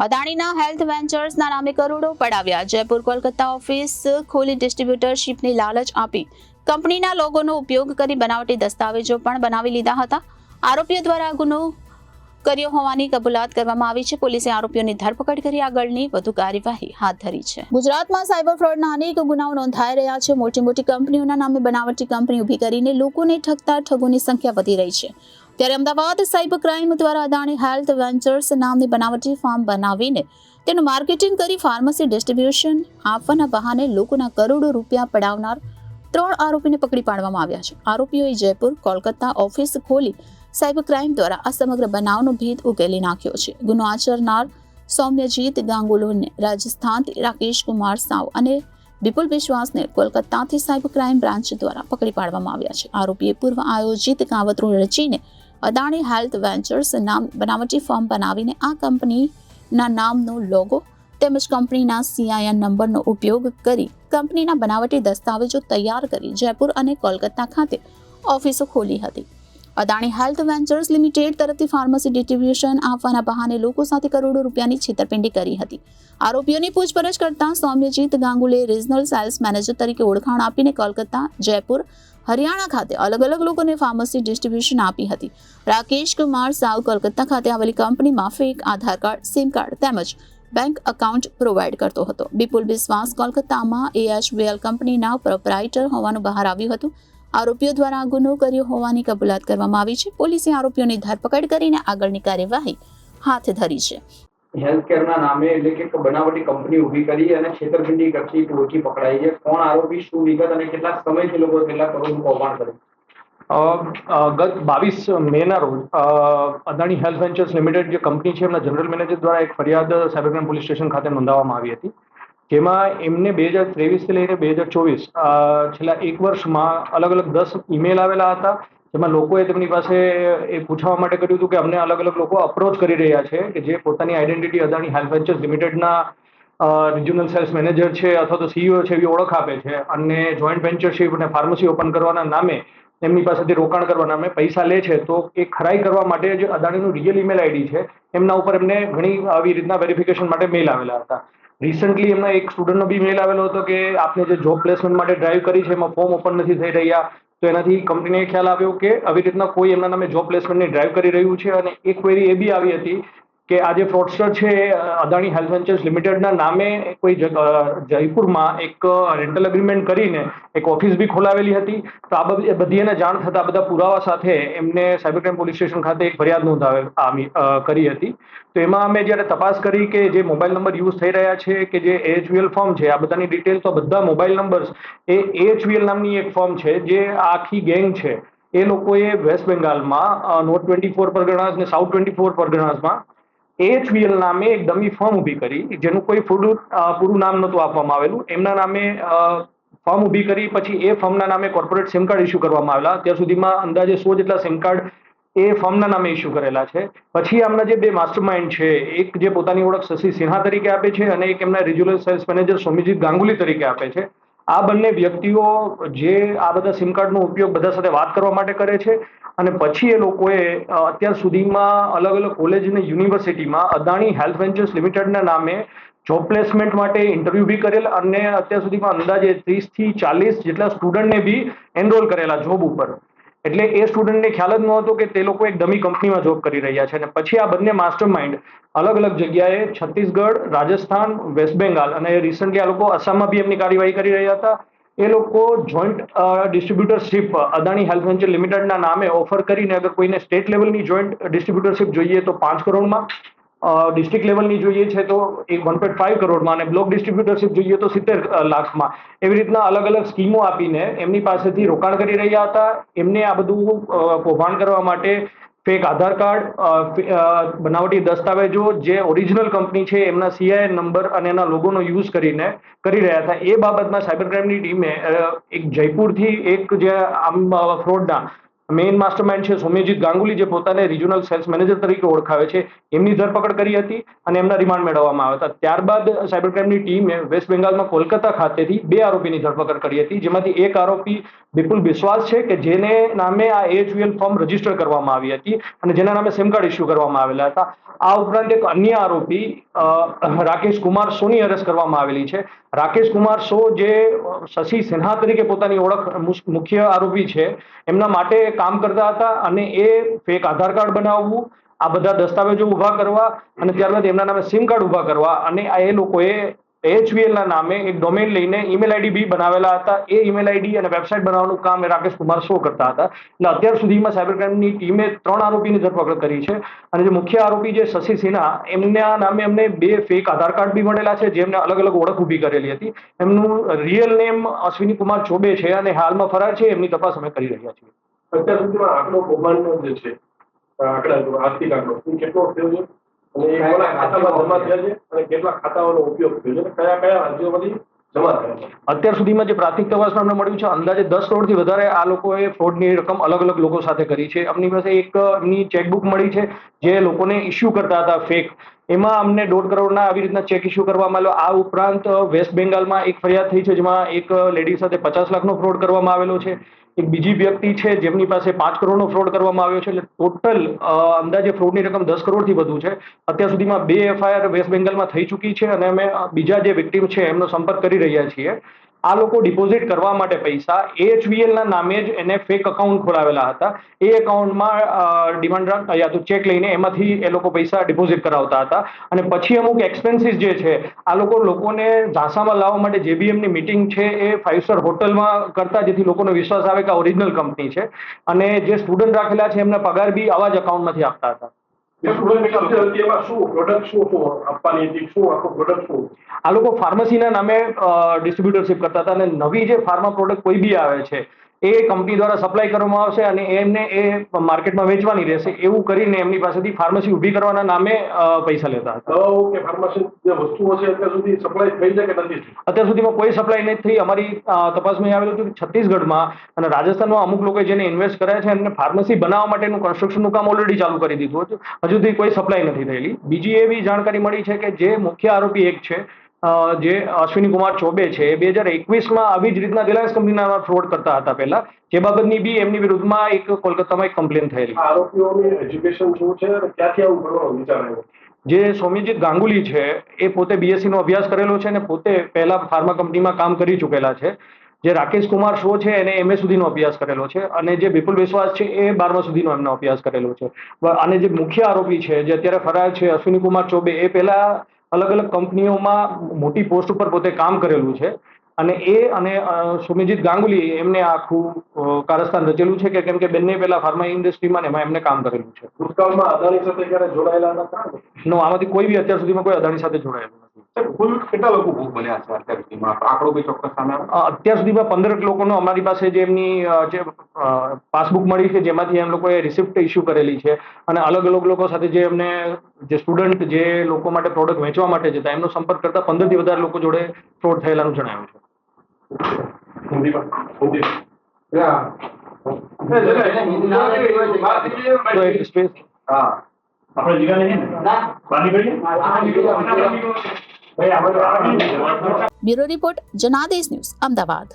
અદાણીના health વેન્ચર્સના નામે કરોડો પડાવ્યા. Jaipur Kolkata office ખોલી ડિસ્ટ્રીબ્યુટરશીપની લાલચ આપી કંપનીના લોગોનો ઉપયોગ કરી બનાવટી દસ્તાવેજો પણ બનાવી લીધા હતા. આરોપીઓ દ્વારા ગુનો કર્યો હોવાની કબૂલાત કરવામાં આવી છે. પોલીસે આરોપીઓની ધરપકડ કરી આગળની વધુ કાર્યવાહી હાથ ધરી છે. ગુજરાતમાં સાયબર ફ્રોડના અનેક ગુનાઓ નોંધાઈ રહ્યા છે. મોટી મોટી કંપનીઓના નામે બનાવટી કંપની ઊભી કરીને લોકોને ઠગતા ઠગોની સંખ્યા વધી રહી છે. ત્યારે અમદાવાદ સાયબર ક્રાઇમ દ્વારા અદાણી હેલ્થ વેન્ચર્સ નામની બનાવટી ફાર્મ બનાવીને તેનું માર્કેટિંગ કરી ફાર્મસી ડિસ્ટ્રીબ્યુશન આપવાના બહાને લોકોના કરોડો રૂપિયા પડાવનાર 3 આરોપીને પકડી પાડવામાં આવ્યા છે. આરોપીઓએ જયપુર કોલકાતા ઓફિસ ખોલી સાયબર ક્રાઇમ દ્વારા આ સમગ્ર બનાવનો ભેદ ઉકેલી નાખ્યો છે. ગુનો આચરનાર સૌમ્યજીત ગાંગુલીને રાજસ્થાનથી, રાકેશ કુમાર સાવ અને વિપુલ વિશ્વાસને કોલકાતાથી સાયબર ક્રાઇમ બ્રાન્ચ દ્વારા પકડી પાડવામાં આવ્યા છે. આરોપીએ પૂર્વ આયોજિત કાવતરું રચીને અદાણી હેલ્થ વેન્ચર્સ નામ બનાવટી ફોર્મ બનાવીને આ કંપનીના નામનો લોગો તેમજ કંપનીના CIN નંબરનો ઉપયોગ કરી કંપનીના બનાવટી દસ્તાવેજો તૈયાર કરી જયપુર અને કોલકાતા ખાતે ઓફિસો ખોલી હતી. અદાણી હેલ્થ વેન્ચર્સ લિમિટેડ તરફથી ફાર્મસી ડિસ્ટ્રીબ્યુશન આપવાના બહાને લોકો સાથે કરોડો રૂપિયાની છેતરપિંડી કરી હતી. આરોપીઓની પૂછપરછ કરતા સૌમ્યજીત ગાંગુલીએ રિજનલ સેલ્સ મેનેજર તરીકે ઓળખાણ આપીને કોલકાતા, જયપુર, હરિયાણા ખાતે અલગ અલગ લોકોને ફાર્મસી ડિસ્ટ્રીબ્યુશન આપી હતી. રાકેશ કુમાર સાવ કોલકાતા ખાતે આવેલી કંપનીમાં ફેક આધાર કાર્ડ, સિમ કાર્ડ તેમજ બેંક એકાઉન્ટ પ્રોવાઈડ કરતો હતો. વિપુલ વિશ્વાસ કોલકાતામાં AHVL કંપનીના પ્રોપરાઇટર હોવાનું બહાર આવ્યું હતું. આરોપીઓ દ્વારા ગુનો કર્યો હોવાની કબૂલાત કરવામાં આવી છે. પોલીસે આરોપીઓની ધરપકડ કરીને આગળની કાર્યવાહી હાથ ધરી છે. હેલ્થકેરના નામે એટલે કે બનાવટી કંપની ઊભી કરી અને છેતરપિંડી કરતી ટોળકી પકડાઈ છે. કોણ આરોપી, શું વિગત અને કેટલા સમયથી લોકો કેટલા કરોડનું કૌભાંડ કરે? ગત 22 મેના રોજ અદાણી હેલ્થ વેન્ચર્સ લિમિટેડ જે કંપની છે એમના જનરલ મેનેજર દ્વારા એક ફરિયાદ સાયબર ક્રાઇમ પોલીસ સ્ટેશન ખાતે નોંધાવવામાં આવી હતી. જેમાં એમને 2023થી લઈને 2024 છેલ્લા 1 વર્ષમાં અલગ અલગ 10 ઈમેલ આવેલા હતા. જેમાં લોકોએ તેમની પાસે એ પૂછવા માટે કર્યું હતું કે અમને અલગ અલગ લોકો અપ્રોચ કરી રહ્યા છે કે જે પોતાની આઈડેન્ટિટી અદાણી હેલ્થ વેન્ચર્સ લિમિટેડના રિજનલ સેલ્સ મેનેજર છે અથવા તો CEO છે એવી ઓળખ આપે છે અને જોઈન્ટ વેન્ચરશીપ અને ફાર્મસી ઓપન કરવાના નામે એમની પાસેથી રોકાણ કરવાના નામે પૈસા લે છે. તો એ ખરાઈ કરવા માટે જે અદાણીનું રિયલ ઈમેલ આઈડી છે એમના ઉપર એમને ઘણી આવી રીતના વેરિફિકેશન માટે મેલ આવેલા હતા. રિસન્ટલી એમના એક સ્ટુડન્ટનો બી મેલ આવેલો હતો કે આપને જે જોબ પ્લેસમેન્ટ માટે ડ્રાઈવ કરી છે એમાં ફોર્મ ઓપન નથી થઈ રહ્યા. તો એનાથી કંપનીને ખ્યાલ આવ્યો કે આવી રીતના કોઈ એમના નામે જોબ પ્લેસમેન્ટની ડ્રાઈવ કરી રહ્યું છે. અને એક ક્વેરી એ બી આવી હતી કે આ જે ફ્રોડસ્ટર છે અદાણી હેલ્થ વેન્ચર્સ લિમિટેડના નામે કોઈ જયપુરમાં એક રેન્ટલ એગ્રીમેન્ટ કરીને એક ઓફિસ બી ખોલાવેલી હતી. તો આ બધી એને જાણ થતા બધા પુરાવા સાથે એમને સાયબર ક્રાઇમ પોલીસ સ્ટેશન ખાતે એક ફરિયાદ કરી હતી. તો એમાં અમે જ્યારે તપાસ કરી કે જે મોબાઈલ નંબર યુઝ થઈ રહ્યા છે કે જે AHVL ફોર્મ છે આ બધાની ડિટેલ, તો બધા મોબાઈલ નંબર્સ એ AHVL નામની એક ફોર્મ છે જે આખી ગેંગ છે એ લોકોએ વેસ્ટ બેંગાલમાં નોર્થ 24 પરગણાસ અને સાઉથ 24 પરગણાસમાં AHVL નામે એક ડમી ફોર્મ ઊભી કરી જેનું કોઈ પૂરું નામ નહોતું આપવામાં આવેલું. એમના નામે ફોર્મ ઊભી કરી પછી એ ફોર્મના નામે કોર્પોરેટ સિમ કાર્ડ ઇસ્યુ કરવામાં આવેલા. અત્યાર સુધીમાં અંદાજે 100 જેટલા સિમ કાર્ડ એ ફોર્મના નામે ઇસ્યુ કરેલા છે. પછી આમના જે 2 માસ્ટરમાઇન્ડ છે, એક જે પોતાની ઓળખ શશી સિન્હા તરીકે આપે છે અને એક એમના રિજનલ સેલ્સ મેનેજર સૌમ્યજીત ગાંગુલી તરીકે આપે છે. આ બંને વ્યક્તિઓ જે આ બધા સિમ કાર્ડનો ઉપયોગ બધા સાથે વાત કરવા માટે કરે છે અને પછી એ લોકોએ અત્યાર સુધીમાં અલગ અલગ કોલેજ અને યુનિવર્સિટીમાં અદાણી હેલ્થ વેન્ચર્સ લિમિટેડના નામે જોબ પ્લેસમેન્ટ માટે ઇન્ટરવ્યુ બી કરેલ અને અત્યાર સુધીમાં અંદાજે 30 થી 40 જેટલા સ્ટુડન્ટને બી એનરોલ કરેલા જોબ ઉપર. એટલે એ સ્ટુડન્ટને ખ્યાલ જ નહોતો કે તે લોકો એક ડમી કંપનીમાં જોબ કરી રહ્યા છે. અને પછી આ બંને માસ્ટર માઇન્ડ અલગ અલગ જગ્યાએ છત્તીસગઢ, રાજસ્થાન, વેસ્ટ બેંગાલ અને રિસન્ટલી આ લોકો આસામમાં બી એમની કાર્યવાહી કરી રહ્યા હતા. એ લોકો joint distributorship Adani health venture લિમિટેડના નામે ઓફર કરીને અગર કોઈને સ્ટેટ લેવલની જોઈન્ટ ડિસ્ટ્રીબ્યુટરશીપ જોઈએ તો 5 કરોડમાં, ડિસ્ટ્રિક્ટ લેવલની જોઈએ છે તો 1.5 કરોડમાં અને બ્લોક ડિસ્ટ્રીબ્યુટરશીપ જોઈએ તો 70 લાખમાં. એવી રીતના અલગ અલગ સ્કીમો આપીને એમની પાસેથી રોકાણ કરી રહ્યા હતા. એમને આ બધું કૌભાંડ કરવા માટે ફેક આધાર કાર્ડ, બનાવટી દસ્તાવેજો, જે ઓરિજિનલ કંપની છે એમના CIN નંબર અને એના લોગોનો યુઝ કરીને કરી રહ્યા હતા. એ બાબતમાં સાયબર ક્રાઇમની ટીમે એક જયપુરથી એક જે આમ ફ્રોડના મેઇન માસ્ટરમાઇન્ડ છે સૌમ્યજીત ગાંગુલી, જે પોતાને રિજનલ સેલ્સ મેનેજર તરીકે ઓળખાવે છે, એમની ધરપકડ કરી હતી અને એમના રિમાન્ડ મેળવવામાં આવ્યા હતા. ત્યારબાદ સાયબર ક્રાઇમની ટીમે વેસ્ટ બેંગાલમાં કોલકાતા ખાતેથી 2 આરોપીની ધરપકડ કરી હતી, જેમાંથી એક આરોપી વિપુલ બિસ્વાસ છે કે જેને નામે આ AHVL ફોર્મ રજીસ્ટર કરવામાં આવી હતી અને જેના નામે સિમ કાર્ડ ઇસ્યુ કરવામાં આવેલા હતા. આ ઉપરાંત એક અન્ય આરોપી રાકેશ કુમાર સોની અરેસ્ટ કરવામાં આવેલી છે. રાકેશ કુમાર સો, જે શશી સિન્હા તરીકે પોતાની ઓળખ મુખ્ય આરોપી છે, એમના માટે કામ કરતા હતા અને એ ફેક આધાર કાર્ડ બનાવવું, આ બધા દસ્તાવેજો ઊભા કરવા અને ત્યારબાદ એમના નામે સિમ કાર્ડ ઊભા કરવા અને એ લોકોએ AHVL ના નામે એક ડોમેન લઈને ઈમેલ આઈડી બી બનાવેલા હતા. એ ઈમેલ આઈડી અને વેબસાઇટ બનાવવાનું કામ એ રાકેશ કુમાર સો કરતા હતા. એટલે અત્યાર સુધીમાં સાયબર ક્રાઇમની ટીમે 3 આરોપીની ધરપકડ કરી છે અને જે મુખ્ય આરોપી જે શશી સિન્હા, એમના નામે એમને 2 ફેક આધાર કાર્ડ બી મળેલા છે, જેમને અલગ અલગ ઓળખ ઊભી કરેલી હતી. એમનું રિયલ નેમ અશ્વિની કુમાર ચોબે છે અને હાલમાં ફરાર છે. એમની તપાસ અમે કરી રહ્યા છીએ. અત્યાર સુધીમાં આંકડો કૌભાંડનો જે છે આંકડા આર્થિક આંકડો એ કેટલો થયો છે અને એ કોના ખાતામાં જમા થયા છે અને કેટલા ખાતાઓનો ઉપયોગ થયો છે અને કયા કયા રાજ્યોમાંથી જમા થયા છે? અત્યાર સુધીમાં જે પ્રાથમિક તપાસમાં અમને મળ્યું છે, અંદાજે 10 કરોડથી વધારે આ લોકોએ ફ્રોડની રકમ અલગ અલગ લોકો સાથે કરી છે. અમની પાસે એક એમની ચેકબુક મળી છે જે લોકોને ઇસ્યુ કરતા હતા ફેક. એમાં અમને 1.5 કરોડના આવી રીતના ચેક ઇસ્યુ કરવામાં આવ્યો. આ ઉપરાંત વેસ્ટ બેંગાલમાં એક ફરિયાદ થઈ છે જેમાં એક લેડી સાથે 50 લાખનો ફ્રોડ કરવામાં આવેલો છે. એક બીજી વ્યક્તિ છે જેમની પાસે 5 કરોડનો ફ્રોડ કરવામાં આવ્યો છે. એટલે ટોટલ અંદાજે ફ્રોડની રકમ 10 કરોડથી વધુ છે. અત્યાર સુધીમાં 2 FIR વેસ્ટ બેંગાલમાં થઈ ચૂકી છે અને અમે બીજા જે વિક્ટીમ છે એમનો સંપર્ક કરી રહ્યા છીએ. આ લોકો ડિપોઝિટ કરવા માટે પૈસા AHVL ના નામે જ એને ફેક અકાઉન્ટ ખોલાવેલા હતા. એ અકાઉન્ટમાં ડિમાન્ડ ડ્રાફ્ટ યા તો ચેક લઈને એમાંથી એ લોકો પૈસા ડિપોઝિટ કરાવતા હતા અને પછી અમુક એક્સપેન્સીસ જે છે આ લોકોને ઝાંસામાં લાવવા માટે જે બી એમની મિટિંગ છે એ 5 સ્ટાર હોટલમાં કરતા, જેથી લોકોનો વિશ્વાસ આવે કે આ ઓરિજિનલ કંપની છે. અને જે સ્ટુડન્ટ રાખેલા છે એમના પગાર બી આવા જ અકાઉન્ટમાંથી આપતા હતા. એમાં શું પ્રોડક્ટ શું આપવાની હતી, શું આખું પ્રોડક્ટ શું? આ લોકો ફાર્મસીના નામે ડિસ્ટ્રીબ્યુટરશિપ કરતા હતા અને નવી જે ફાર્મા પ્રોડક્ટ કોઈ બી આવે છે એ કંપની દ્વારા સપ્લાય કરવામાં આવશે અને એમને એ માર્કેટમાં વેચવાની રહેશે, એવું કરીને એમની પાસેથી ફાર્મસી ઊભી કરવાના નામે પૈસા લેતા હતા. દવાઓ કે ફાર્માસી જે વસ્તુઓ છે અત્યાર સુધી સપ્લાય થઈ છે કે નથી? અત્યાર સુધીમાં કોઈ સપ્લાય નથી થઈ. અમારી તપાસમાં આવેલું હતું કે છત્તીસગઢમાં અને રાજસ્થાનમાં અમુક લોકોએ જેને ઇન્વેસ્ટ કર્યા છે એમને ફાર્મસી બનાવવા માટેનું કન્સ્ટ્રક્શનનું કામ ઓલરેડી ચાલુ કરી દીધું હતું. હજુ સુધી કોઈ સપ્લાય નથી થયેલી. બીજી એવી જાણકારી મળી છે કે જે મુખ્ય આરોપી એક છે જે અશ્વિની કુમાર ચોબે છે, 2021માં આવી જ રીતના રિલાયન્સ કંપનીના ફ્રોડ કરતા હતા પહેલા, જે બાબતની બી એમની વિરુદ્ધમાં એક કોલકાતામાં એક કમ્પ્લેન થયેલી. આરોપીઓની એજ્યુકેશન શું છે અને ક્યાંથી આવું કરવાનો વિચાર આવ્યો? જે સૌમ્યજીત ગાંગુલી છે એ પોતે BSc નો અભ્યાસ કરેલો છે અને પોતે પહેલા ફાર્મા કંપનીમાં કામ કરી ચૂકેલા છે. જે રાકેશ કુમાર શો છે એને MA સુધીનો અભ્યાસ કરેલો છે અને જે વિપુલ બિસ્વાસ છે એ 12મા સુધીનો એમનો અભ્યાસ કરેલો છે. અને જે મુખ્ય આરોપી છે જે અત્યારે ફરાર છે અશ્વિની કુમાર ચોબે, એ પહેલા અલગ અલગ કંપનીઓમાં મોટી પોસ્ટ ઉપર પોતે કામ કરેલું છે અને એ અને સૌમ્યજીત ગાંગુલી એમને આખું કારસ્તાન રચેલું છે કે કેમ કે બંને પહેલા ફાર્મા ઇન્ડસ્ટ્રીમાં એમાં એમને કામ કરેલું છે. ભૂતકાળમાં અદાણી સાથે ક્યારે જોડાયેલા હતા? નો, આમાંથી કોઈ બી અત્યાર સુધીમાં કોઈ અદાણી સાથે જોડાયેલું નથી. કુલ કેટલા લોકો ભોગ બન્યા છે અત્યાર સુધીમાં? આંકડો કોઈ ચોક્કસ સામે આવે? અત્યાર સુધીમાં 15 લોકોનો અમારી પાસે જે એમની જે પાસબુક મળી છે જેમાંથી એમ લોકોએ રિસિપ્ટ ઇસ્યુ કરેલી છે અને અલગ અલગ લોકો સાથે જે એમને જે સ્ટુડન્ટ જે લોકો માટે પ્રોડક્ટ વેચવા માટે જતા એમનો સંપર્ક કરતા 15થી વધારે લોકો જોડે ફ્રોડ થયેલાનું જણાવ્યું છે. તો એક સ્પેસ આપણે જીગા નહીં ને પાણી કરીએ. Bureau report Janadesh news, Ahmedabad.